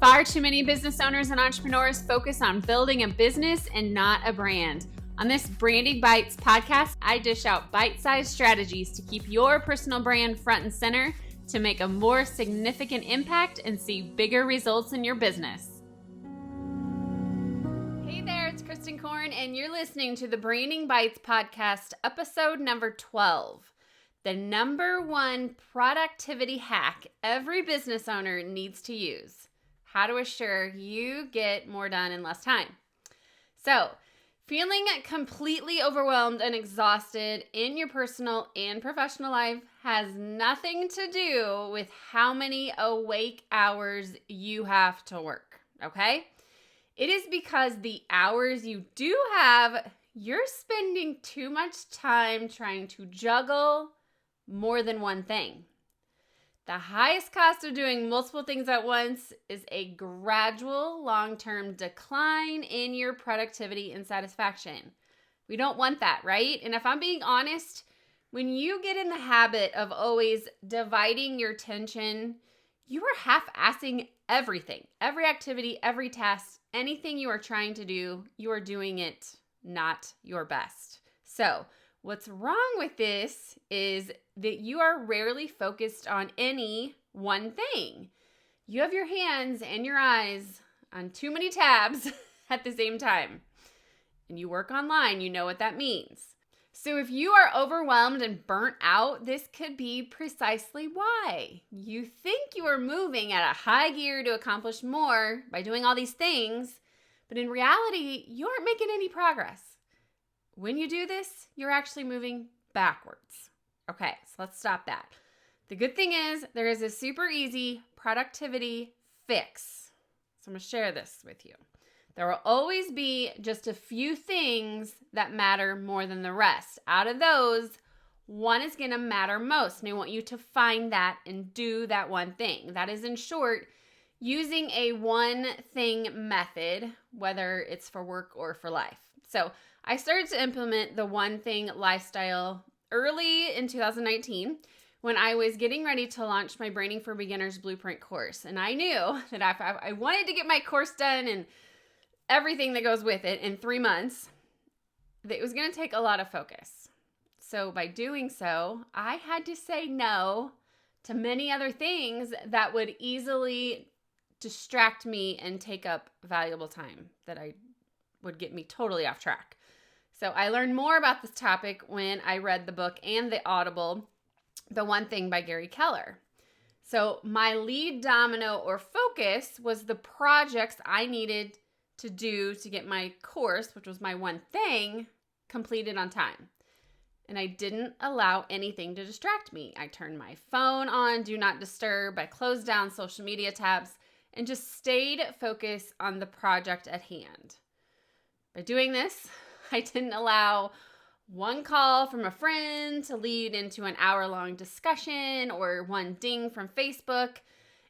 Far too many business owners and entrepreneurs focus on building a business and not a brand. On this Branding Bites podcast, I dish out bite-sized strategies to keep your personal brand front and center to make a more significant impact and see bigger results in your business. Hey there, it's Kristen Korn, and you're listening to the Branding Bites podcast, episode number 12. The number one productivity hack every business owner needs to use. How to assure you get more done in less time. So, feeling completely overwhelmed and exhausted in your personal and professional life has nothing to do with how many awake hours you have to work, okay? It is because the hours you do have, you're spending too much time trying to juggle more than one thing. The highest cost of doing multiple things at once is a gradual long-term decline in your productivity and satisfaction. We don't want that, right? And if I'm being honest, when you get in the habit of always dividing your attention, you are half-assing everything, every activity, every task, anything you are trying to do, you are doing it not your best. So, what's wrong with this is that you are rarely focused on any one thing. You have your hands and your eyes on too many tabs at the same time. And you work online, you know what that means. So if you are overwhelmed and burnt out, this could be precisely why. You think you are moving at a high gear to accomplish more by doing all these things, but in reality, you aren't making any progress. When you do this, you're actually moving backwards. Okay, so let's stop that. The good thing is there is a super easy productivity fix. So I'm going to share this with you. There will always be just a few things that matter more than the rest. Out of those, one is going to matter most. And I want you to find that and do that one thing. That is, in short, using a one thing method, whether it's for work or for life. So I started to implement the one thing lifestyle early in 2019 when I was getting ready to launch my Branding for Beginners Blueprint course. And I knew that if I wanted to get my course done and everything that goes with it in 3 months, that it was going to take a lot of focus. So by doing so, I had to say no to many other things that would easily distract me and take up valuable time that would get me totally off track. So I learned more about this topic when I read the book and the Audible, The One Thing by Gary Keller. So my lead domino or focus was the projects I needed to do to get my course, which was my one thing, completed on time. And I didn't allow anything to distract me. I turned my phone on, do not disturb. I closed down social media tabs and just stayed focused on the project at hand. By doing this, I didn't allow one call from a friend to lead into an hour-long discussion or one ding from Facebook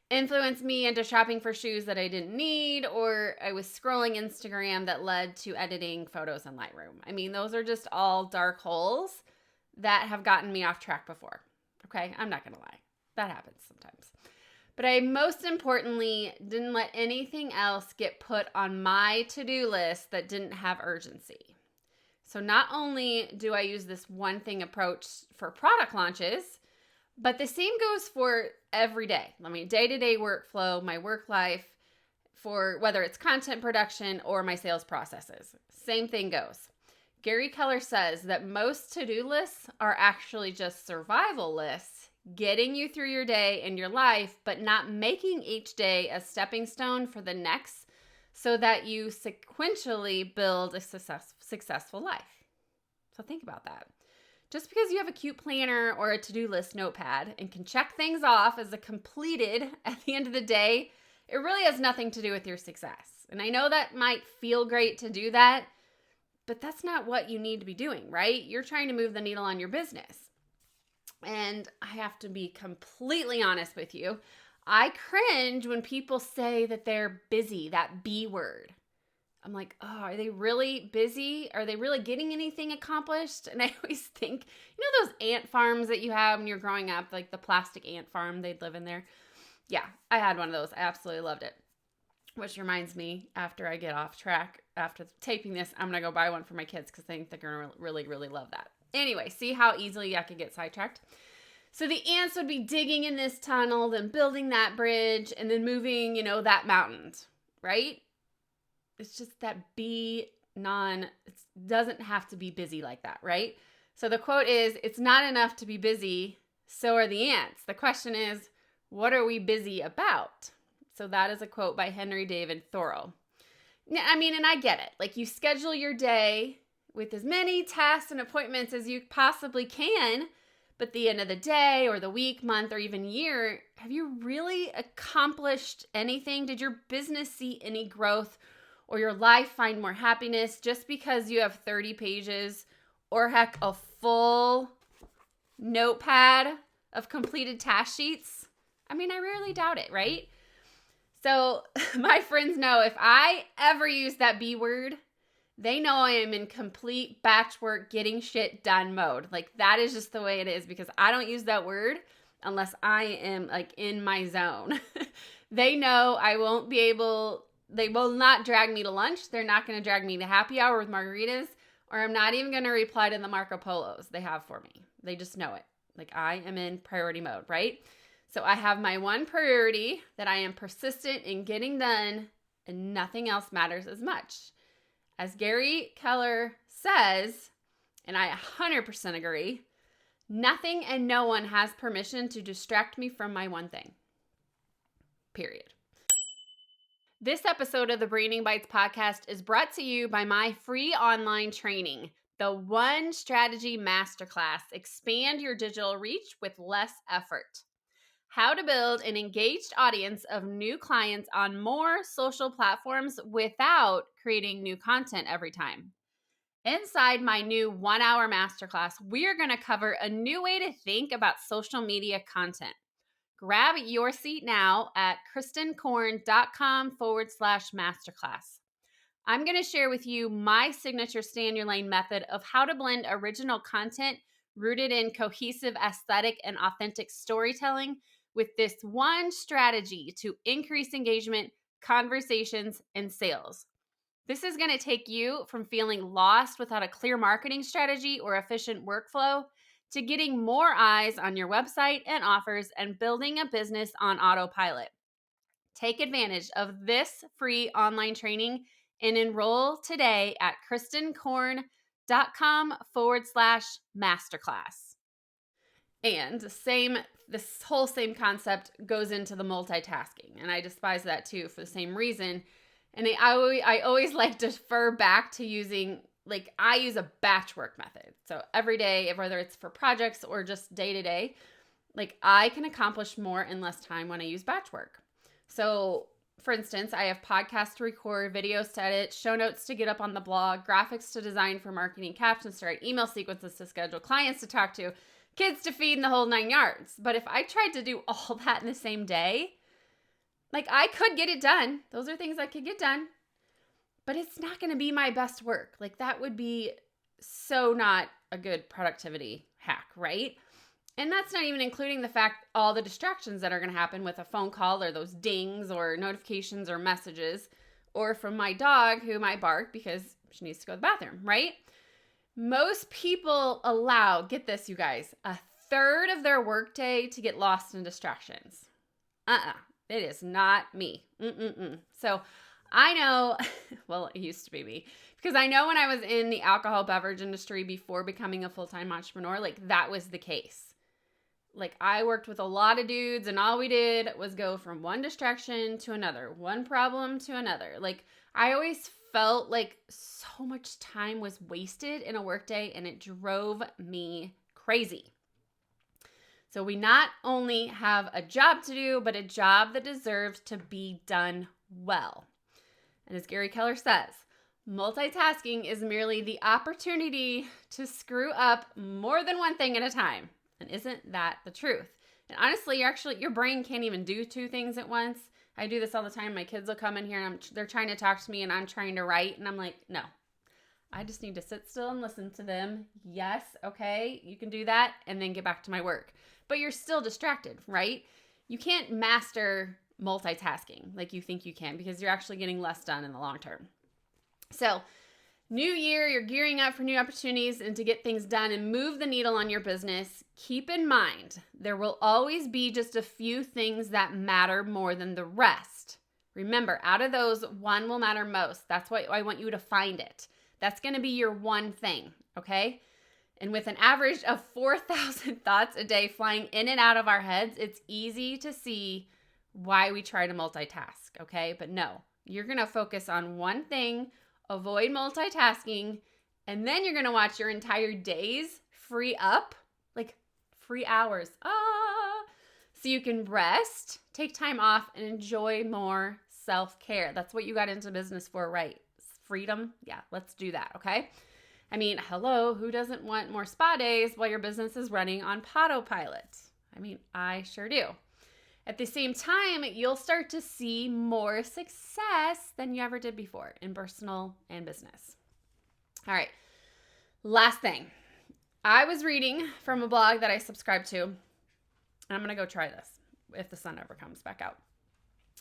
influence me into shopping for shoes that I didn't need, or I was scrolling Instagram that led to editing photos in Lightroom. I mean, those are just all dark holes that have gotten me off track before. Okay, I'm not going to lie. That happens sometimes. But I most importantly didn't let anything else get put on my to-do list that didn't have urgency. So not only do I use this one thing approach for product launches, but the same goes for every day. I mean, day-to-day workflow, my work life, for whether it's content production or my sales processes. Same thing goes. Gary Keller says that most to-do lists are actually just survival lists, getting you through your day and your life, but not making each day a stepping stone for the next so that you sequentially build a successful life. So think about that. Just because you have a cute planner or a to-do list notepad and can check things off as a completed at the end of the day, it really has nothing to do with your success. And I know that might feel great to do that, but that's not what you need to be doing, right? You're trying to move the needle on your business. And I have to be completely honest with you. I cringe when people say that they're busy, that B word. I'm like, oh, are they really busy? Are they really getting anything accomplished? And I always think, you know those ant farms that you have when you're growing up, like the plastic ant farm, they'd live in there? Yeah, I had one of those. I absolutely loved it. which reminds me, after I get off track, after taping this, I'm going to go buy one for my kids because I think they're going to really, really love that. Anyway, see how easily I could get sidetracked? So the ants would be digging in this tunnel, then building that bridge, and then moving, that mountain, right? It's just that it doesn't have to be busy like that, right? So the quote is, it's not enough to be busy, so are the ants. The question is, what are we busy about? So that is a quote by Henry David Thoreau. I mean, and I get it. Like, you schedule your day with as many tasks and appointments as you possibly can, but at the end of the day or the week, month, or even year, have you really accomplished anything? Did your business see any growth or your life find more happiness just because you have 30 pages or heck, a full notepad of completed task sheets? I mean, I rarely doubt it, right? So my friends know if I ever use that B word, they know I am in complete batch work, getting shit done mode. Like, that is just the way it is, because I don't use that word unless I am like in my zone. They know I won't be able, they will not drag me to lunch. They're not going to drag me to happy hour with margaritas, or I'm not even going to reply to the Marco Polos they have for me. They just know it. Like, I am in priority mode, right? So I have my one priority that I am persistent in getting done, and nothing else matters as much. As Gary Keller says, and I 100% agree, nothing and no one has permission to distract me from my one thing. Period. This episode of the Branding Bites podcast is brought to you by my free online training, the One Strategy Masterclass. Expand your digital reach with less effort. How to build an engaged audience of new clients on more social platforms without creating new content every time. Inside my new 1-hour masterclass, we are going to cover a new way to think about social media content. Grab your seat now at kristenkorn.com/masterclass. I'm going to share with you my signature stay in your lane method of how to blend original content rooted in cohesive aesthetic and authentic storytelling with this one strategy to increase engagement, conversations, and sales. This is going to take you from feeling lost without a clear marketing strategy or efficient workflow to getting more eyes on your website and offers and building a business on autopilot. Take advantage of this free online training and enroll today at kristenkorn.com/masterclass. And this whole same concept goes into the multitasking. And I despise that too for the same reason. And I always like to defer back to using, like, I use a batch work method. So every day, whether it's for projects or just day to day, like, I can accomplish more in less time when I use batch work. So for instance, I have podcasts to record, videos to edit, show notes to get up on the blog, graphics to design for marketing, captions to write, email sequences to schedule, clients to talk to, kids to feed, and the whole 9 yards. But if I tried to do all that in the same day, like, I could get it done. Those are things I could get done. But it's not going to be my best work. Like, that would be so not a good productivity hack, right? And that's not even including the fact all the distractions that are going to happen with a phone call or those dings or notifications or messages, or from my dog who might bark because she needs to go to the bathroom, right? Most people allow, get this, you guys, a third of their workday to get lost in distractions. It is not me. So I know, well, it used to be me, because I know when I was in the alcohol beverage industry before becoming a full-time entrepreneur, like, that was the case. Like, I worked with a lot of dudes, and all we did was go from one distraction to another, one problem to another. Like, I always felt like so much time was wasted in a workday, and it drove me crazy. So we not only have a job to do, but a job that deserves to be done well. And as Gary Keller says, multitasking is merely the opportunity to screw up more than one thing at a time. And isn't that the truth? And honestly, your brain can't even do two things at once. I do this all the time. My kids will come in here and they're trying to talk to me and I'm trying to write. And I'm like, no, I just need to sit still and listen to them. Yes, okay, you can do that. And then get back to my work. But you're still distracted, right? You can't master multitasking like you think you can, because you're actually getting less done in the long term. So, new year, you're gearing up for new opportunities and to get things done and move the needle on your business. Keep in mind, there will always be just a few things that matter more than the rest. Remember, out of those, one will matter most. That's why I want you to find it. That's going to be your one thing, okay? And with an average of 4,000 thoughts a day flying in and out of our heads, it's easy to see why we try to multitask, okay? But no, you're going to focus on one thing, avoid multitasking, and then you're going to watch your entire days free up, like free hours. So you can rest, take time off, and enjoy more self-care. That's what you got into business for, right? Freedom? Yeah, let's do that, okay? I mean, hello, who doesn't want more spa days while your business is running on autopilot? I mean, I sure do. At the same time, you'll start to see more success than you ever did before in personal and business. All right, last thing. I was reading from a blog that I subscribe to, and I'm going to go try this if the sun ever comes back out.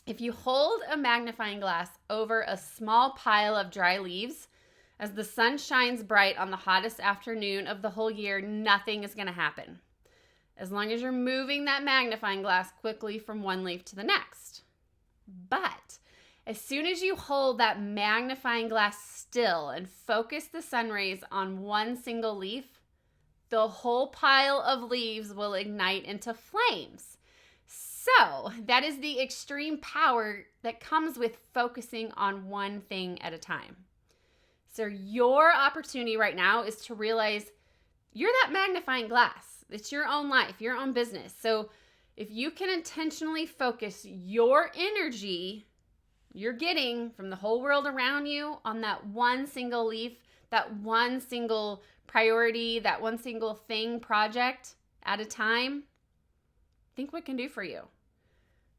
If you hold a magnifying glass over a small pile of dry leaves, as the sun shines bright on the hottest afternoon of the whole year, nothing is going to happen, as long as you're moving that magnifying glass quickly from one leaf to the next. But as soon as you hold that magnifying glass still and focus the sun rays on one single leaf, the whole pile of leaves will ignite into flames. So that is the extreme power that comes with focusing on one thing at a time. So your opportunity right now is to realize you're that magnifying glass. It's your own life, your own business. So if you can intentionally focus your energy you're getting from the whole world around you on that one single leaf, that one single priority, that one single thing, project at a time, think what it can do for you.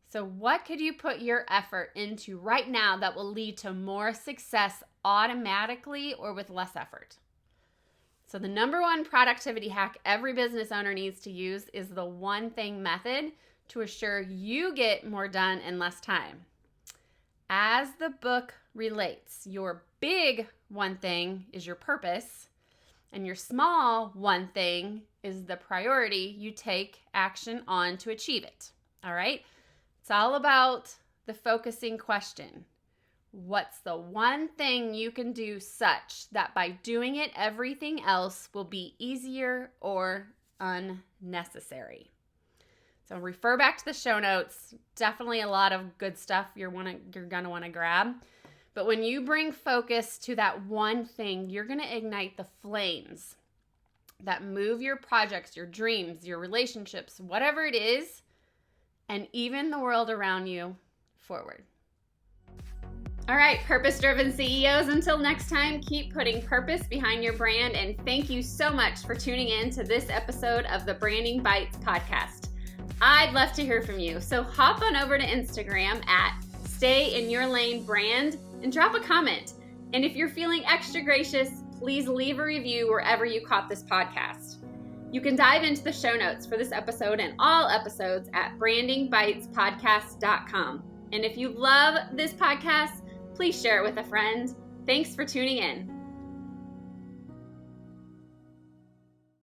So what could you put your effort into right now that will lead to more success automatically or with less effort? So the number one productivity hack every business owner needs to use is the one thing method to assure you get more done in less time. As the book relates, your big one thing is your purpose, and your small one thing is the priority you take action on to achieve it. All right? It's all about the focusing question. What's the one thing you can do such that by doing it, everything else will be easier or unnecessary? So refer back to the show notes. Definitely a lot of good stuff you're going to want to grab. But when you bring focus to that one thing, you're going to ignite the flames that move your projects, your dreams, your relationships, whatever it is, and even the world around you forward. All right, purpose-driven CEOs, until next time, keep putting purpose behind your brand, and thank you so much for tuning in to this episode of the Branding Bites podcast. I'd love to hear from you, so hop on over to Instagram at StayInYourLaneBrand and drop a comment. And if you're feeling extra gracious, please leave a review wherever you caught this podcast. You can dive into the show notes for this episode and all episodes at brandingbitespodcast.com. And if you love this podcast, please share it with a friend. Thanks for tuning in.